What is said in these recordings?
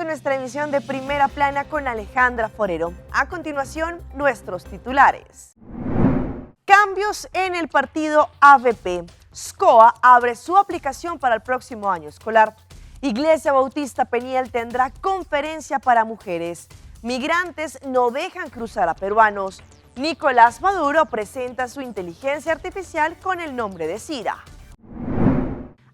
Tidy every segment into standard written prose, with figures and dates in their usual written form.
en nuestra emisión de Primera Plana con Alejandra Forero. A continuación, nuestros titulares. Cambios en el partido AVP. SCOA abre su aplicación para el próximo año escolar. Iglesia Bautista Peniel tendrá conferencia para mujeres. Migrantes no dejan cruzar a peruanos. Nicolás Maduro presenta su inteligencia artificial con el nombre de Cira.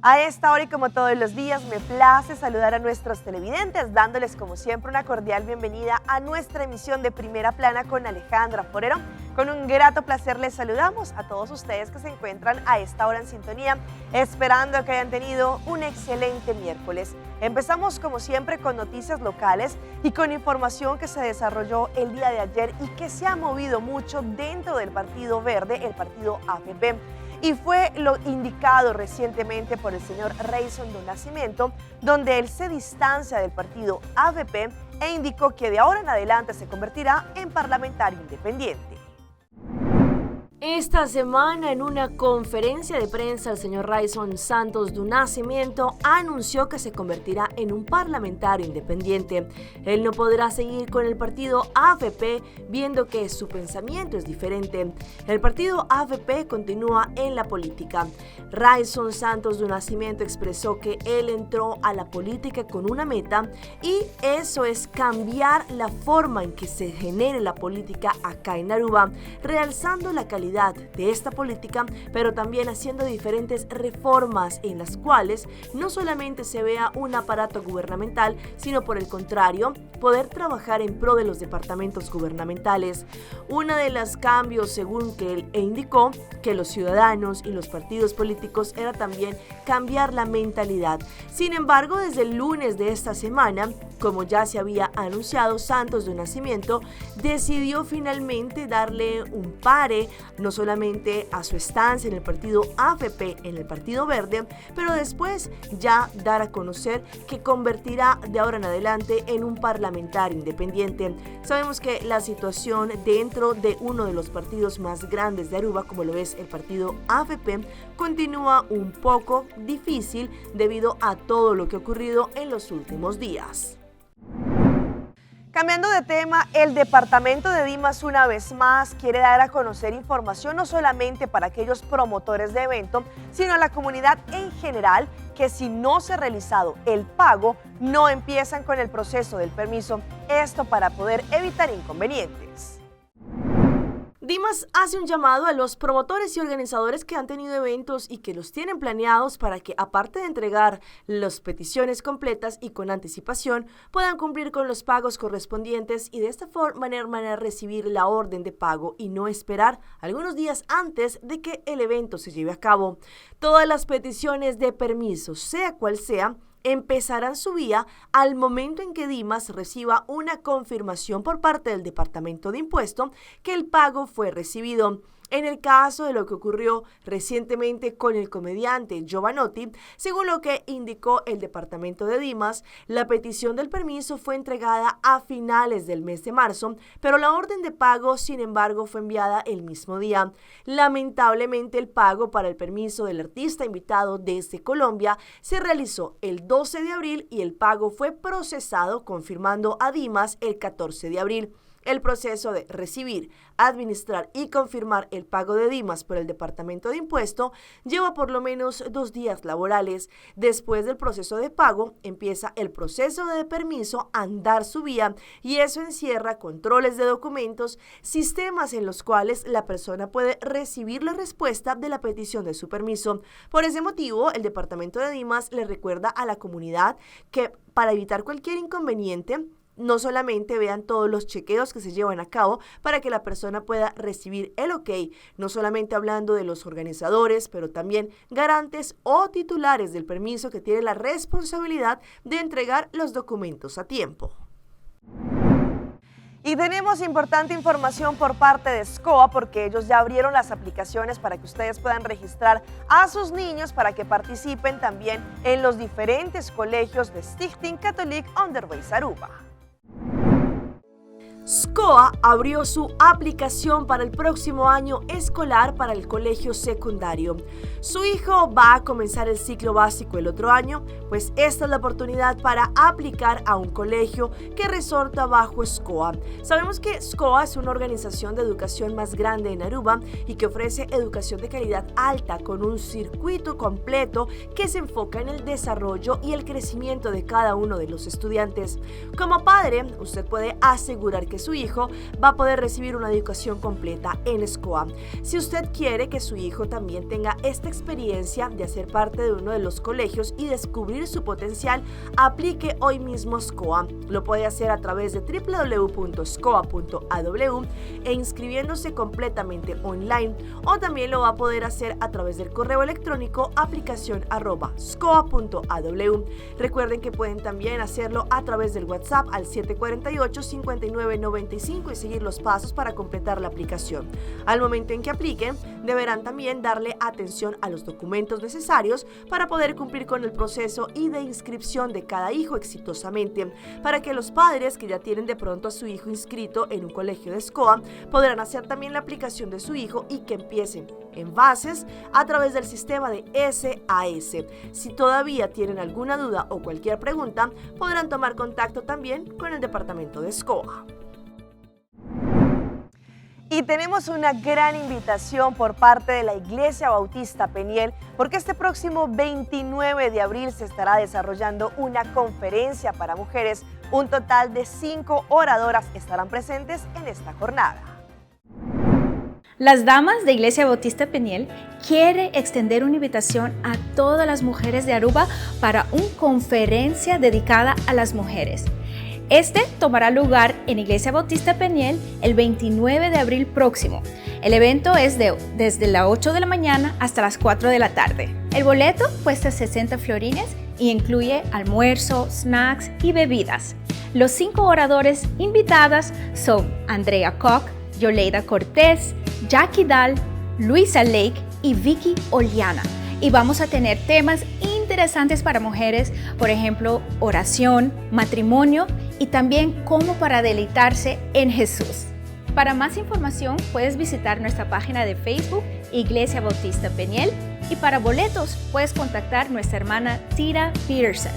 A esta hora y como todos los días me place saludar a nuestros televidentes dándoles como siempre una cordial bienvenida a nuestra emisión de Primera Plana con Alejandra Forero. Con un grato placer les saludamos a todos ustedes que se encuentran a esta hora en sintonía, esperando que hayan tenido un excelente miércoles. Empezamos como siempre con noticias locales y con información que se desarrolló el día de ayer y que se ha movido mucho dentro del Partido Verde, el partido AVP. Y fue lo indicado recientemente por el señor Rayson do Nascimento, donde él se distancia del partido AVP e indicó que de ahora en adelante se convertirá en parlamentario independiente. Esta semana, en una conferencia de prensa, el señor Rayson Santos do Nascimento anunció que se convertirá en un parlamentario independiente. Él no podrá seguir con el partido AVP, viendo que su pensamiento es diferente. El partido AVP continúa en la política. Rayson Santos do Nascimento expresó que él entró a la política con una meta y eso es cambiar la forma en que se genere la política acá en Aruba, realzando la calidad de esta política, pero también haciendo diferentes reformas en las cuales no solamente se vea un aparato gubernamental, sino por el contrario, poder trabajar en pro de los departamentos gubernamentales. Uno de los cambios, según que él indicó, que los ciudadanos y los partidos políticos era también cambiar la mentalidad. Sin embargo, desde el lunes de esta semana, como ya se había anunciado, Santos do Nascimento decidió finalmente darle un pare no solamente a su estancia en el partido AVP, en el Partido Verde, pero después ya dar a conocer que convertirá de ahora en adelante en un parlamentario independiente. Sabemos que la situación dentro de uno de los partidos más grandes de Aruba, como lo es el partido AVP, continúa un poco difícil debido a todo lo que ha ocurrido en los últimos días. Cambiando de tema, el departamento de Dimas una vez más quiere dar a conocer información no solamente para aquellos promotores de evento, sino a la comunidad en general, que si no se ha realizado el pago, no empiezan con el proceso del permiso, esto para poder evitar inconvenientes. Dimas hace un llamado a los promotores y organizadores que han tenido eventos y que los tienen planeados para que, aparte de entregar las peticiones completas y con anticipación, puedan cumplir con los pagos correspondientes y de esta manera recibir la orden de pago y no esperar algunos días antes de que el evento se lleve a cabo. Todas las peticiones de permiso, sea cual sea, empezarán su vía al momento en que Dimas reciba una confirmación por parte del Departamento de Impuesto que el pago fue recibido. En el caso de lo que ocurrió recientemente con el comediante Giovanotti, según lo que indicó el departamento de Dimas, la petición del permiso fue entregada a finales del mes de marzo, pero la orden de pago, sin embargo, fue enviada el mismo día. Lamentablemente, el pago para el permiso del artista invitado desde Colombia se realizó el 12 de abril y el pago fue procesado, confirmando a Dimas el 14 de abril. El proceso de recibir, administrar y confirmar el pago de Dimas por el Departamento de Impuesto lleva por lo menos 2 días laborales. Después del proceso de pago, empieza el proceso de permiso a andar su vía y eso encierra controles de documentos, sistemas en los cuales la persona puede recibir la respuesta de la petición de su permiso. Por ese motivo, el Departamento de Dimas le recuerda a la comunidad que para evitar cualquier inconveniente, no solamente vean todos los chequeos que se llevan a cabo para que la persona pueda recibir el ok, no solamente hablando de los organizadores, pero también garantes o titulares del permiso que tienen la responsabilidad de entregar los documentos a tiempo. Y tenemos importante información por parte de SCOA porque ellos ya abrieron las aplicaciones para que ustedes puedan registrar a sus niños para que participen también en los diferentes colegios de Stichting Katholiek Onderwijs Aruba. SCOA abrió su aplicación para el próximo año escolar para el colegio secundario. Su hijo va a comenzar el ciclo básico el otro año, pues esta es la oportunidad para aplicar a un colegio que resorta bajo SCOA. Sabemos que SCOA es una organización de educación más grande en Aruba y que ofrece educación de calidad alta con un circuito completo que se enfoca en el desarrollo y el crecimiento de cada uno de los estudiantes. Como padre, usted puede asegurar que su hijo va a poder recibir una educación completa en SCOA. Si usted quiere que su hijo también tenga esta experiencia de hacer parte de uno de los colegios y descubrir su potencial, aplique hoy mismo SCOA. Lo puede hacer a través de www.scoa.aw e inscribiéndose completamente online, o también lo va a poder hacer a través del correo electrónico aplicación@scoa.aw. Recuerden que pueden también hacerlo a través del WhatsApp al 748-5995 y seguir los pasos para completar la aplicación. Al momento en que apliquen, deberán también darle atención a los documentos necesarios para poder cumplir con el proceso y de inscripción de cada hijo exitosamente, para que los padres que ya tienen de pronto a su hijo inscrito en un colegio de SCOA podrán hacer también la aplicación de su hijo y que empiecen en bases a través del sistema de SAS. Si todavía tienen alguna duda o cualquier pregunta, podrán tomar contacto también con el departamento de SCOA. Y tenemos una gran invitación por parte de la Iglesia Bautista Peniel, porque este próximo 29 de abril se estará desarrollando una conferencia para mujeres. Un total de 5 oradoras estarán presentes en esta jornada. Las damas de Iglesia Bautista Peniel quiere extender una invitación a todas las mujeres de Aruba para una conferencia dedicada a las mujeres. Este tomará lugar en Iglesia Bautista Peniel el 29 de abril próximo. El evento es desde las 8 de la mañana hasta las 4 de la tarde. El boleto cuesta 60 florines y incluye almuerzo, snacks y bebidas. Los 5 oradores invitadas son Andrea Koch, Yoleida Cortés, Jackie Dahl, Luisa Lake y Vicky Oliana. Y vamos a tener temas interesantes para mujeres, por ejemplo, oración, matrimonio y también cómo para deleitarse en Jesús. Para más información puedes visitar nuestra página de Facebook, Iglesia Bautista Peniel, y para boletos puedes contactar nuestra hermana Tira Peterson.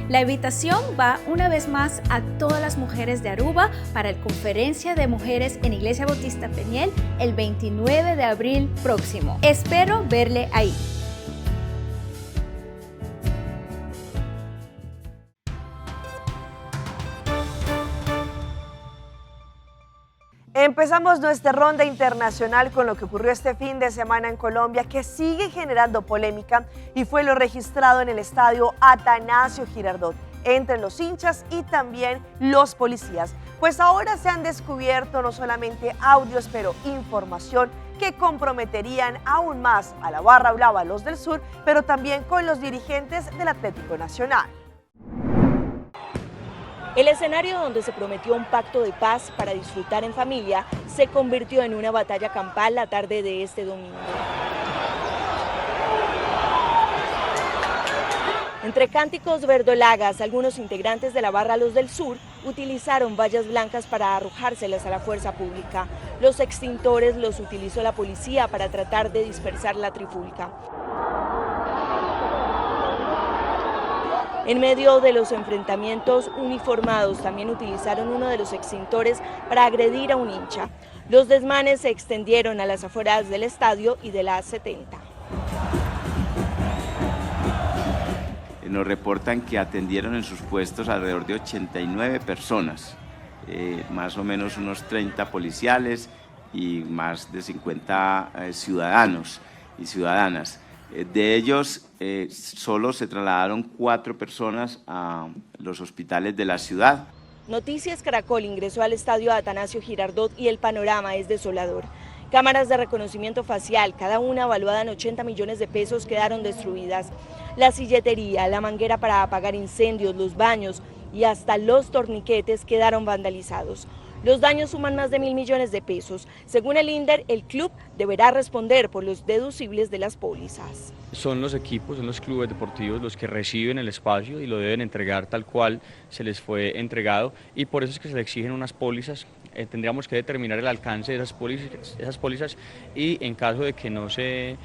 La invitación va una vez más a todas las mujeres de Aruba para la conferencia de mujeres en Iglesia Bautista Peniel el 29 de abril próximo. Espero verle ahí. Empezamos nuestra ronda internacional con lo que ocurrió este fin de semana en Colombia, que sigue generando polémica, y fue lo registrado en el estadio Atanasio Girardot entre los hinchas y también los policías. Pues ahora se han descubierto no solamente audios, pero información que comprometerían aún más a la barra brava Los del Sur, pero también con los dirigentes del Atlético Nacional. El escenario donde se prometió un pacto de paz para disfrutar en familia se convirtió en una batalla campal la tarde de este domingo. Entre cánticos verdolagas, algunos integrantes de la barra Los del Sur utilizaron vallas blancas para arrojárselas a la fuerza pública. Los extintores los utilizó la policía para tratar de dispersar la trifulca. En medio de los enfrentamientos, uniformados también utilizaron uno de los extintores para agredir a un hincha. Los desmanes se extendieron a las afueras del estadio y de la A70. Nos reportan que atendieron en sus puestos alrededor de 89 personas, más o menos unos 30 policiales y más de 50 ciudadanos y ciudadanas. De ellos, solo se trasladaron 4 personas a los hospitales de la ciudad. Noticias Caracol ingresó al estadio Atanasio Girardot y el panorama es desolador. Cámaras de reconocimiento facial, cada una valuada en 80 millones de pesos, quedaron destruidas. La silletería, la manguera para apagar incendios, los baños y hasta los torniquetes quedaron vandalizados. Los daños suman más de 1.000 millones de pesos. Según el INDER, el club deberá responder por los deducibles de las pólizas. Son los equipos, son los clubes deportivos los que reciben el espacio y lo deben entregar tal cual se les fue entregado, y por eso es que se les exigen unas pólizas tendríamos que determinar el alcance de esas pólizas y en caso de que no se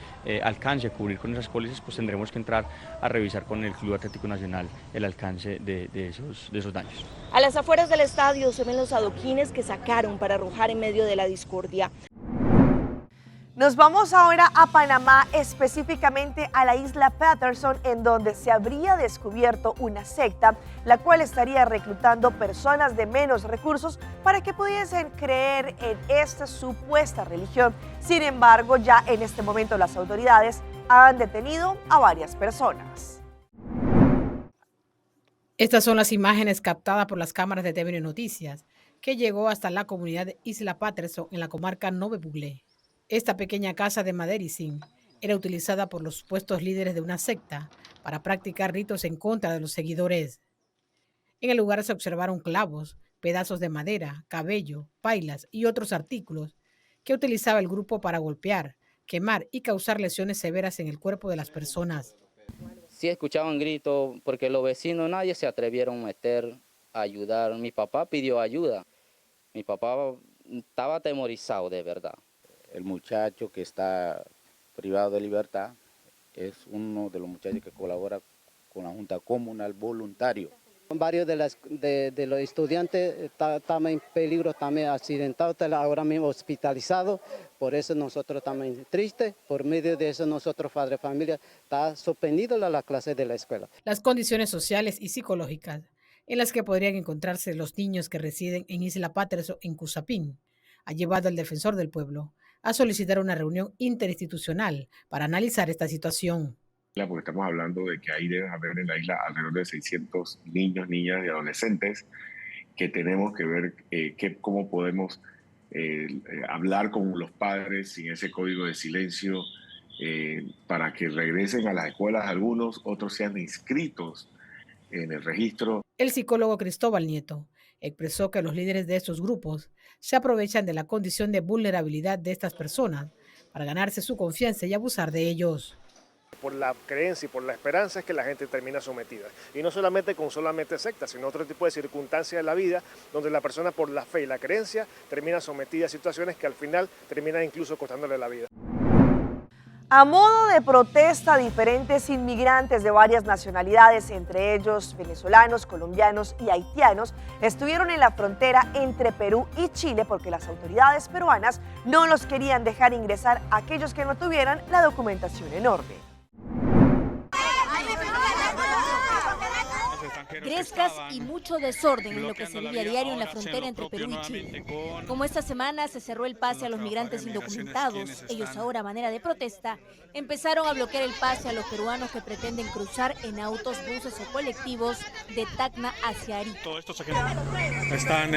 alcance a cubrir con esas pólizas, pues tendremos que entrar a revisar con el Club Atlético Nacional el alcance de esos daños. A las afueras del estadio se ven los adoquines que sacaron para arrojar en medio de la discordia. Nos vamos ahora a Panamá, específicamente a la isla Patterson, en donde se habría descubierto una secta, la cual estaría reclutando personas de menos recursos para que pudiesen creer en esta supuesta religión. Sin embargo, ya en este momento las autoridades han detenido a varias personas. Estas son las imágenes captadas por las cámaras de TVN Noticias, que llegó hasta la comunidad de Isla Patterson en la comarca Nove Buglé. Esta pequeña casa de madera y zinc era utilizada por los supuestos líderes de una secta para practicar ritos en contra de los seguidores. En el lugar se observaron clavos, pedazos de madera, cabello, pailas y otros artículos que utilizaba el grupo para golpear, quemar y causar lesiones severas en el cuerpo de las personas. Sí escuchaban gritos porque los vecinos nadie se atrevieron a meter a ayudar. Mi papá pidió ayuda. Mi papá estaba atemorizado de verdad. El muchacho que está privado de libertad es uno de los muchachos que colabora con la Junta Comunal voluntario. Varios de los estudiantes están en peligro, también accidentados, ahora mismo hospitalizados. Por eso nosotros estamos tristes. Por medio de eso nosotros, padres de familia, está suspendido las clases de la escuela. Las condiciones sociales y psicológicas en las que podrían encontrarse los niños que residen en Isla Patterson, en Cusapín, ha llevado al defensor del pueblo a solicitar una reunión interinstitucional para analizar esta situación. Porque estamos hablando de que ahí deben haber en la isla alrededor de 600 niños, niñas y adolescentes que tenemos que ver cómo podemos hablar con los padres sin ese código de silencio para que regresen a las escuelas algunos, otros sean inscritos en el registro. El psicólogo Cristóbal Nieto expresó que los líderes de estos grupos se aprovechan de la condición de vulnerabilidad de estas personas para ganarse su confianza y abusar de ellos. Por la creencia y por la esperanza es que la gente termina sometida. Y no solamente con sectas, sino otro tipo de circunstancias de la vida donde la persona por la fe y la creencia termina sometida a situaciones que al final terminan incluso costándole la vida. A modo de protesta, diferentes inmigrantes de varias nacionalidades, entre ellos venezolanos, colombianos y haitianos, estuvieron en la frontera entre Perú y Chile porque las autoridades peruanas no los querían dejar ingresar a aquellos que no tuvieran la documentación en orden. Grescas y mucho desorden en lo que se vive a diario en la frontera entre Perú y Chile. Como esta semana se cerró el pase a los migrantes indocumentados, ellos ahora a manera de protesta empezaron a bloquear el pase a los peruanos que pretenden cruzar en autos, buses o colectivos de Tacna hacia Arica. Están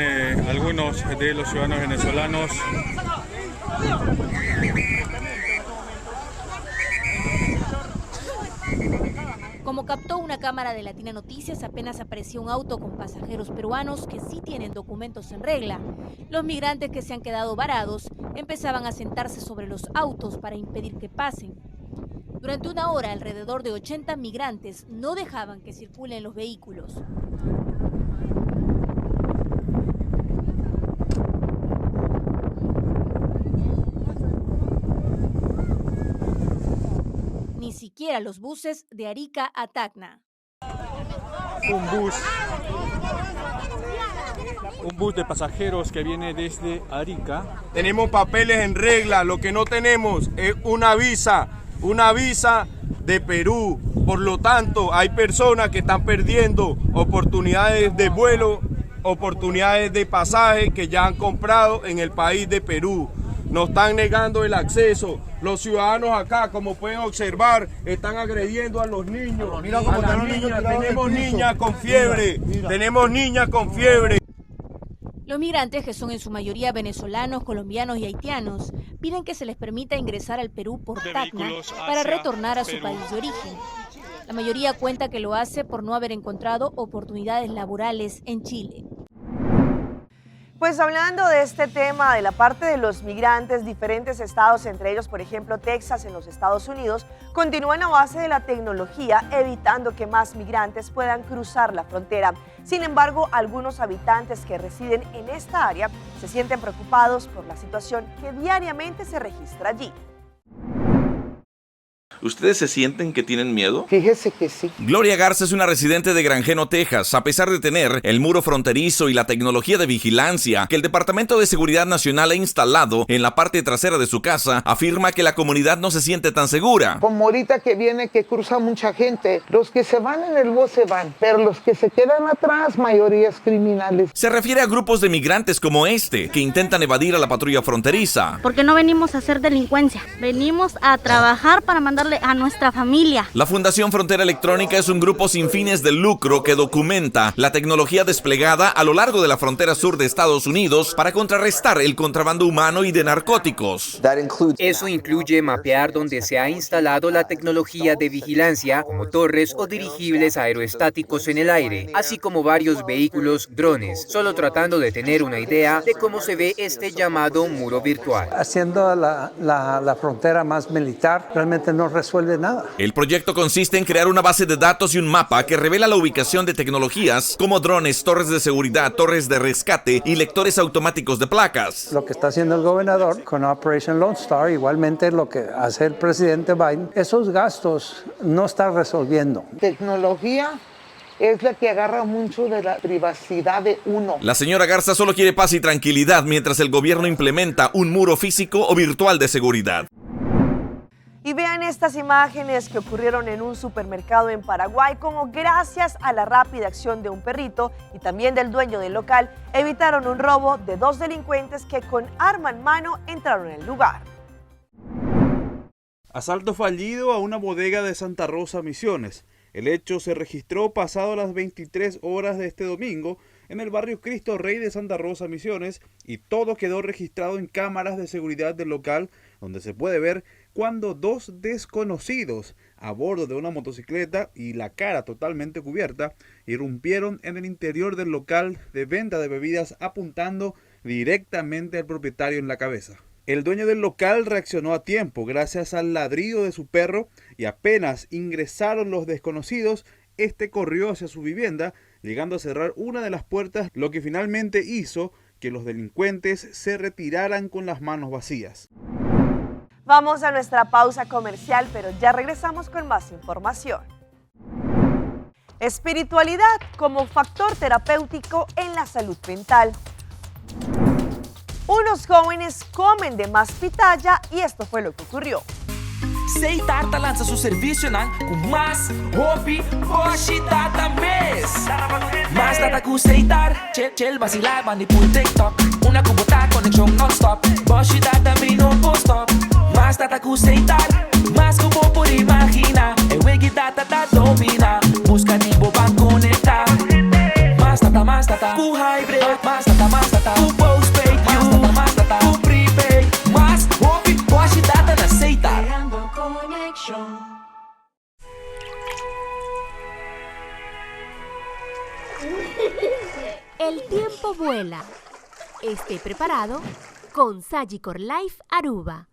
algunos de los ciudadanos venezolanos Como captó una cámara de Latina Noticias, apenas apareció un auto con pasajeros peruanos que sí tienen documentos en regla. Los migrantes que se han quedado varados empezaban a sentarse sobre los autos para impedir que pasen. Durante una hora, alrededor de 80 migrantes no dejaban que circulen los vehículos. Ni siquiera los buses de Arica a Tacna. Un bus de pasajeros que viene desde Arica. Tenemos papeles en regla, lo que no tenemos es una visa de Perú. Por lo tanto, hay personas que están perdiendo oportunidades de vuelo, oportunidades de pasaje que ya han comprado en el país de Perú. Nos están negando el acceso. Los ciudadanos acá, como pueden observar, están agrediendo a los niños. Mira cómo están los niños. Tenemos niñas con fiebre. Tenemos niñas con fiebre. Los migrantes, que son en su mayoría venezolanos, colombianos y haitianos, piden que se les permita ingresar al Perú por Tacna para retornar a su país de origen. La mayoría cuenta que lo hace por no haber encontrado oportunidades laborales en Chile. Pues hablando de este tema, de la parte de los migrantes, diferentes estados, entre ellos, por ejemplo, Texas en los Estados Unidos, continúan a base de la tecnología, evitando que más migrantes puedan cruzar la frontera. Sin embargo, algunos habitantes que residen en esta área se sienten preocupados por la situación que diariamente se registra allí. ¿Ustedes se sienten que tienen miedo? Fíjese que sí. Gloria Garza es una residente de Granjeno, Texas. A pesar de tener el muro fronterizo y la tecnología de vigilancia que el Departamento de Seguridad Nacional ha instalado en la parte trasera de su casa, afirma que la comunidad no se siente tan segura. Como ahorita que viene, que cruza mucha gente, los que se van en el bus se van, pero los que se quedan atrás, mayorías criminales. Se refiere a grupos de migrantes como este, que intentan evadir a la patrulla fronteriza. Porque no venimos a hacer delincuencia, venimos a trabajar para mandarle a nuestra familia. La Fundación Frontera Electrónica es un grupo sin fines de lucro que documenta la tecnología desplegada a lo largo de la frontera sur de Estados Unidos para contrarrestar el contrabando humano y de narcóticos. Eso incluye mapear donde se ha instalado la tecnología de vigilancia, como torres o dirigibles aeroestáticos en el aire, así como varios vehículos drones, solo tratando de tener una idea de cómo se ve este llamado muro virtual. Haciendo la frontera más militar, realmente no resuelve nada. El proyecto consiste en crear una base de datos y un mapa que revela la ubicación de tecnologías como drones, torres de seguridad, torres de rescate y lectores automáticos de placas. Lo que está haciendo el gobernador con Operation Lone Star, igualmente lo que hace el presidente Biden, esos gastos no está resolviendo. Tecnología es la que agarra mucho de la privacidad de uno. La señora Garza solo quiere paz y tranquilidad mientras el gobierno implementa un muro físico o virtual de seguridad. Y vean estas imágenes que ocurrieron en un supermercado en Paraguay, como gracias a la rápida acción de un perrito y también del dueño del local, evitaron un robo de 2 delincuentes que con arma en mano entraron en el lugar. Asalto fallido a una bodega de Santa Rosa, Misiones. El hecho se registró pasado las 23 horas de este domingo en el barrio Cristo Rey de Santa Rosa, Misiones, y todo quedó registrado en cámaras de seguridad del local, donde se puede ver cuando 2 desconocidos a bordo de una motocicleta y la cara totalmente cubierta irrumpieron en el interior del local de venta de bebidas apuntando directamente al propietario en la cabeza. El dueño del local reaccionó a tiempo gracias al ladrido de su perro y apenas ingresaron los desconocidos, este corrió hacia su vivienda, llegando a cerrar una de las puertas, lo que finalmente hizo que los delincuentes se retiraran con las manos vacías. Vamos a nuestra pausa comercial, pero ya regresamos con más información. Espiritualidad como factor terapéutico en la salud mental. Unos jóvenes comen de más pitaya y esto fue lo que ocurrió. Seitarta lança seu serviço com mais hobby, hoje data mês. Mais data com Seitar, chill vacilar, manipul TikTok. Una cubota conexão non-stop, hoje data me no post-stop. Mais data com Seitar, mais que o por imagina. É wegi data da domina, busca de boba conectar. Mais data, com hybrid. Mais data, com postpaid. Mais data, com prepaid. Mais hobby, hoje data na Seitar. El tiempo vuela. Esté preparado con Sagicor Life Aruba.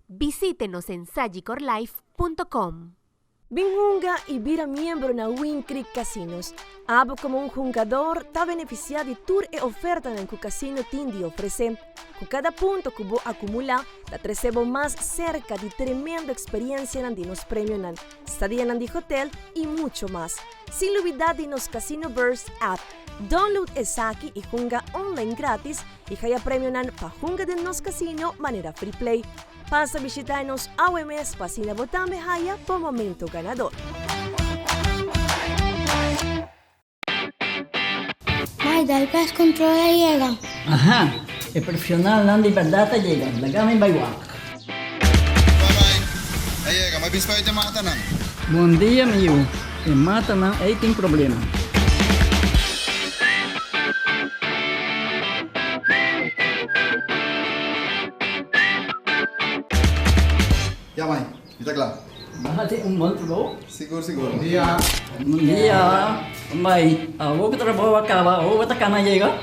Visítenos en sagicorlife.com. Bingunga e vira membro na Win Creek Casinos. Abo como um jogador está beneficiado de tour e oferta no que o casino tem de oferecer. Com cada ponto que vou acumular, te recebo mais cerca de tremenda experiência nos prêmios na estadia no hotel e muito mais. Sem novidade nos Casino Burst app. Download essa aqui e junga online grátis e ganha prêmio para junga de nos casino maneira free play. Passa a visitar-nos ao MS Pasina Botambe Haya por momento ganador. Maida, el pez controla llega. Ajá, el profesional Nandi Perdata llega. La gama en Baywak. Bye-bye. Llega, may bispa ito matanan. Buen día, amigo. En Matanan, ahí tiene problema. Ya, mãe. Está claro. Bájate un monstruo. Seguro. Buen día. Buen día. Mãe, a vos que trabajo acaba, a vos esta cana llega.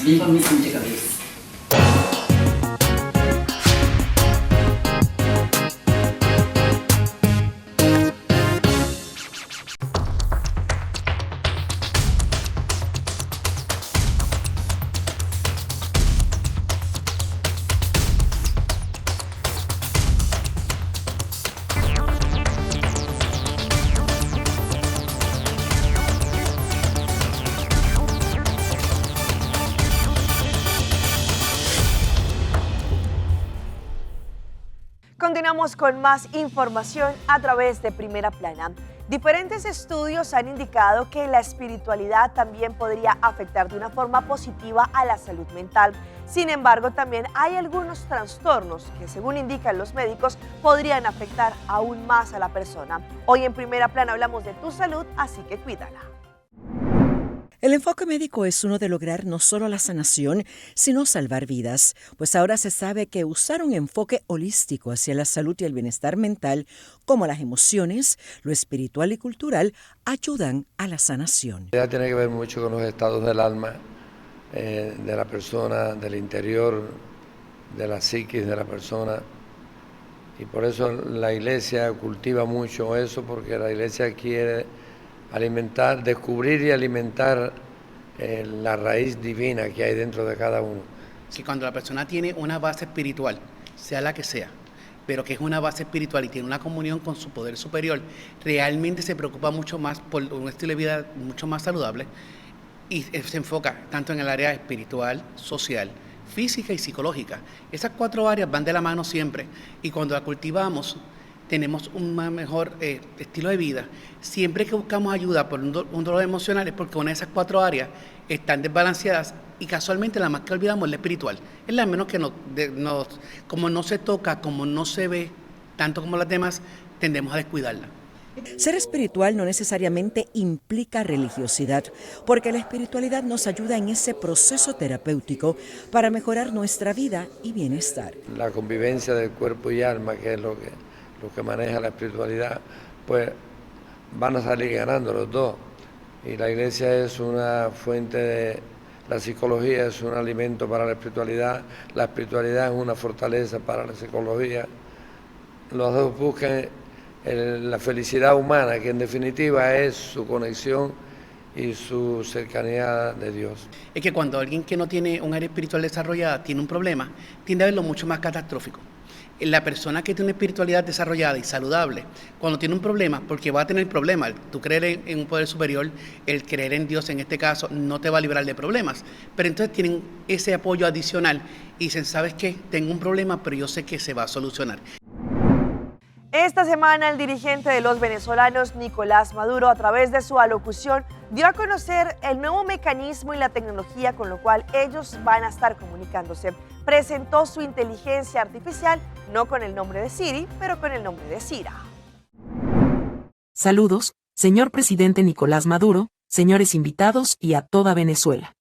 Limpa mi cabeza. Continuamos con más información a través de Primera Plana. Diferentes estudios han indicado que la espiritualidad también podría afectar de una forma positiva a la salud mental. Sin embargo, también hay algunos trastornos que, según indican los médicos, podrían afectar aún más a la persona. Hoy en Primera Plana hablamos de tu salud, así que cuídala. El enfoque médico es uno de lograr no solo la sanación, sino salvar vidas, pues ahora se sabe que usar un enfoque holístico hacia la salud y el bienestar mental, como las emociones, lo espiritual y cultural, ayudan a la sanación. Ya tiene que ver mucho con los estados del alma, de la persona, del interior, de la psiquis de la persona. Y por eso la iglesia cultiva mucho eso, porque la iglesia quiere alimentar, descubrir y alimentar la raíz divina que hay dentro de cada uno. Que cuando la persona tiene una base espiritual, sea la que sea, pero que es una base espiritual y tiene una comunión con su poder superior, realmente se preocupa mucho más por un estilo de vida mucho más saludable y se enfoca tanto en el área espiritual, social, física y psicológica. Esas 4 áreas van de la mano siempre y cuando la cultivamos tenemos un mejor estilo de vida. Siempre que buscamos ayuda por un dolor emocional es porque una de esas 4 áreas están desbalanceadas y casualmente la más que olvidamos es la espiritual. Es la menos que como no se toca, como no se ve tanto como las demás, tendemos a descuidarla. Ser espiritual no necesariamente implica religiosidad, porque la espiritualidad nos ayuda en ese proceso terapéutico para mejorar nuestra vida y bienestar. La convivencia del cuerpo y alma, que es lo que maneja la espiritualidad, pues van a salir ganando los dos. Y la iglesia es una fuente de... La psicología es un alimento para la espiritualidad es una fortaleza para la psicología. Los dos buscan la felicidad humana, que en definitiva es su conexión y su cercanía de Dios. Es que cuando alguien que no tiene un área espiritual desarrollada tiene un problema, tiende a verlo mucho más catastrófico. La persona que tiene una espiritualidad desarrollada y saludable, cuando tiene un problema, porque va a tener problemas, tú creer en un poder superior, el creer en Dios en este caso, no te va a librar de problemas, pero entonces tienen ese apoyo adicional y dicen, ¿sabes qué? Tengo un problema, pero yo sé que se va a solucionar. Esta semana el dirigente de los venezolanos, Nicolás Maduro, a través de su alocución, dio a conocer el nuevo mecanismo y la tecnología con lo cual ellos van a estar comunicándose. Presentó su inteligencia artificial, no con el nombre de Siri, pero con el nombre de Cira. Saludos, señor presidente Nicolás Maduro, señores invitados y a toda Venezuela.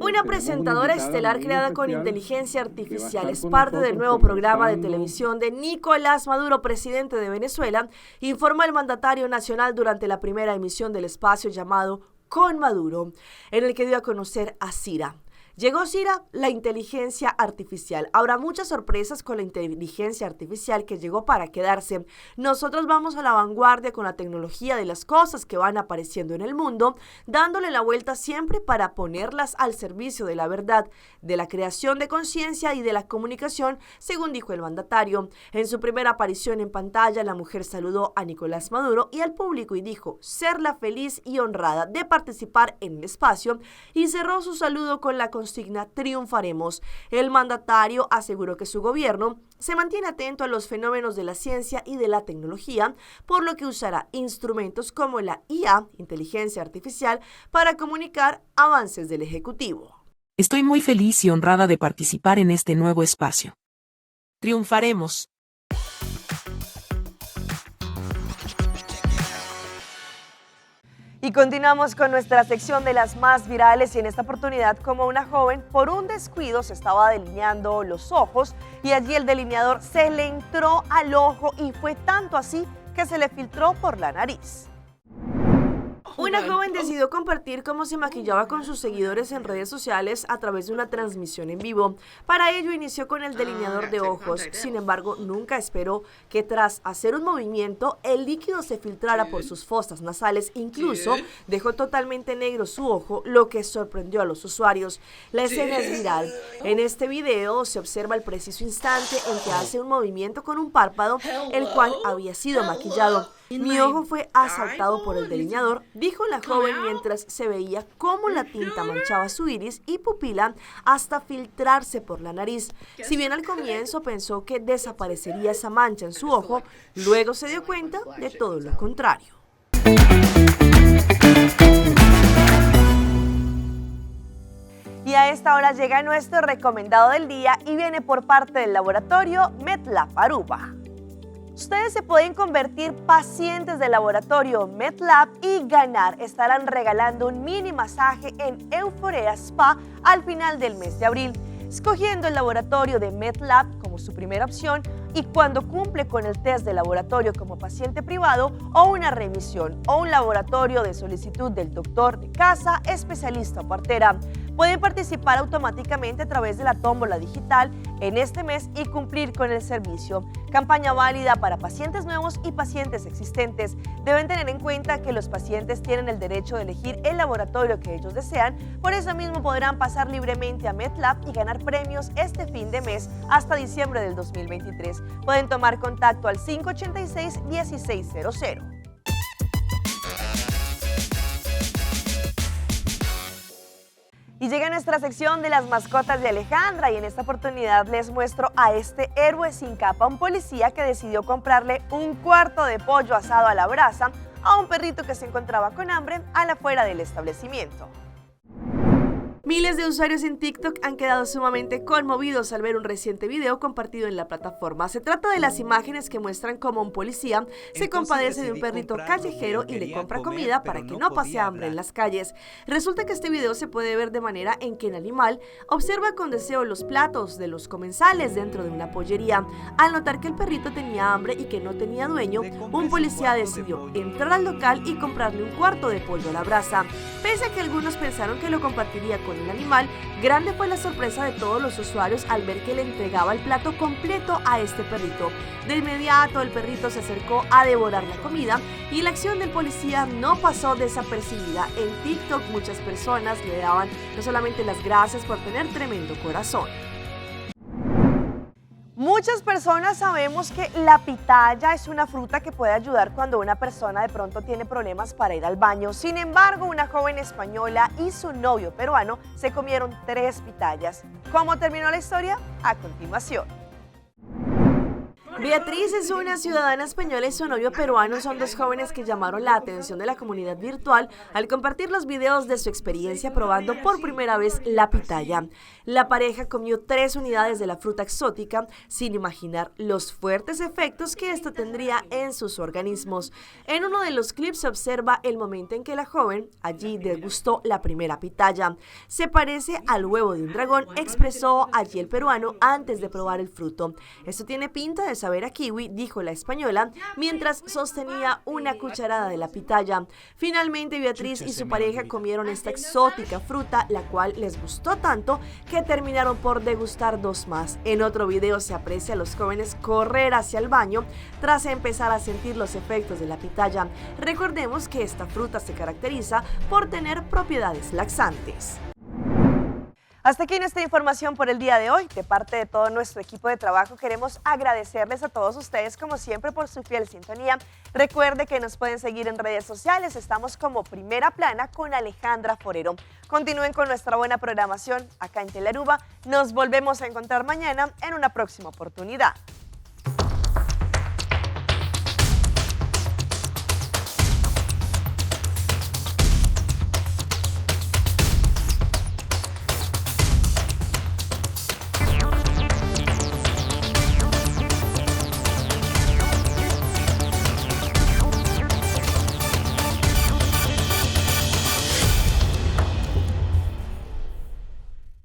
Una presentadora estelar creada con inteligencia artificial es parte del nuevo programa de televisión de Nicolás Maduro, presidente de Venezuela, informa el mandatario nacional durante la primera emisión del espacio llamado Con Maduro, en el que dio a conocer a Cira. Llegó Cira, la inteligencia artificial. Habrá muchas sorpresas con la inteligencia artificial que llegó para quedarse. Nosotros vamos a la vanguardia con la tecnología de las cosas que van apareciendo en el mundo, dándole la vuelta siempre para ponerlas al servicio de la verdad, de la creación de conciencia y de la comunicación, según dijo el mandatario. En su primera aparición en pantalla, la mujer saludó a Nicolás Maduro y al público y dijo serla feliz y honrada de participar en el espacio y cerró su saludo con la consigna Triunfaremos. El mandatario aseguró que su gobierno se mantiene atento a los fenómenos de la ciencia y de la tecnología, por lo que usará instrumentos como la IA, inteligencia artificial, para comunicar avances del Ejecutivo. Estoy muy feliz y honrada de participar en este nuevo espacio. Triunfaremos. Y continuamos con nuestra sección de las más virales y en esta oportunidad como una joven por un descuido se estaba delineando los ojos y allí el delineador se le entró al ojo y fue tanto así que se le filtró por la nariz. Una joven decidió compartir cómo se maquillaba con sus seguidores en redes sociales a través de una transmisión en vivo. Para ello inició con el delineador de ojos. Sin embargo, nunca esperó que tras hacer un movimiento, el líquido se filtrara por sus fosas nasales. Incluso dejó totalmente negro su ojo, lo que sorprendió a los usuarios. La escena es viral. En este video se observa el preciso instante en que hace un movimiento con un párpado, el cual había sido maquillado. Mi ojo fue asaltado por el delineador, dijo la joven mientras se veía cómo la tinta manchaba su iris y pupila hasta filtrarse por la nariz. Si bien al comienzo pensó que desaparecería esa mancha en su ojo, luego se dio cuenta de todo lo contrario. Y a esta hora llega nuestro recomendado del día y viene por parte del laboratorio MedLab Aruba. Ustedes se pueden convertir pacientes del laboratorio MedLab y ganar. Estarán regalando un mini masaje en Euforia Spa al final del mes de abril, escogiendo el laboratorio de MedLab como su primera opción y cuando cumple con el test de laboratorio como paciente privado o una remisión o un laboratorio de solicitud del doctor de casa, especialista o partera. Pueden participar automáticamente a través de la tómbola digital en este mes y cumplir con el servicio. Campaña válida para pacientes nuevos y pacientes existentes. Deben tener en cuenta que los pacientes tienen el derecho de elegir el laboratorio que ellos desean, por eso mismo podrán pasar libremente a MedLab y ganar premios este fin de mes hasta diciembre del 2023. Pueden tomar contacto al 586-1600. Y llega nuestra sección de las mascotas de Alejandra y en esta oportunidad les muestro a este héroe sin capa, un policía que decidió comprarle un cuarto de pollo asado a la brasa a un perrito que se encontraba con hambre a la afuera del establecimiento. Miles de usuarios en TikTok han quedado sumamente conmovidos al ver un reciente video compartido en la plataforma. Se trata de las imágenes que muestran cómo un policía se compadece de un perrito callejero y le compra comida para que no pase hambre en las calles. Resulta que este video se puede ver de manera en que el animal observa con deseo los platos de los comensales dentro de una pollería. Al notar que el perrito tenía hambre y que no tenía dueño, un policía decidió entrar al local y comprarle un cuarto de pollo a la brasa. Pese a que algunos pensaron que lo compartiría con el animal, grande fue la sorpresa de todos los usuarios al ver que le entregaba el plato completo a este perrito. De inmediato el perrito se acercó a devorar la comida y la acción del policía no pasó desapercibida. En TikTok muchas personas le daban no solamente las gracias por tener tremendo corazón. Muchas personas sabemos que la pitaya es una fruta que puede ayudar cuando una persona de pronto tiene problemas para ir al baño. Sin embargo, una joven española y su novio peruano se comieron 3 pitayas. ¿Cómo terminó la historia? A continuación. Beatriz es una ciudadana española y su novio peruano son dos jóvenes que llamaron la atención de la comunidad virtual al compartir los videos de su experiencia probando por primera vez la pitaya. La pareja comió 3 unidades de la fruta exótica sin imaginar los fuertes efectos que esto tendría en sus organismos. En uno de los clips se observa el momento en que la joven allí degustó la primera pitaya. Se parece al huevo de un dragón, expresó allí el peruano antes de probar el fruto. Esto tiene pinta de saber a kiwi, dijo la española, mientras sostenía una cucharada de la pitaya. Finalmente, Beatriz y su pareja comieron esta exótica fruta, la cual les gustó tanto que terminaron por degustar 2 más. En otro video se aprecia a los jóvenes correr hacia el baño tras empezar a sentir los efectos de la pitaya. Recordemos que esta fruta se caracteriza por tener propiedades laxantes. Hasta aquí nuestra información por el día de hoy. De parte de todo nuestro equipo de trabajo queremos agradecerles a todos ustedes como siempre por su fiel sintonía. Recuerde que nos pueden seguir en redes sociales, estamos como Primera Plana con Alejandra Forero. Continúen con nuestra buena programación acá en Telearuba. Nos volvemos a encontrar mañana en una próxima oportunidad.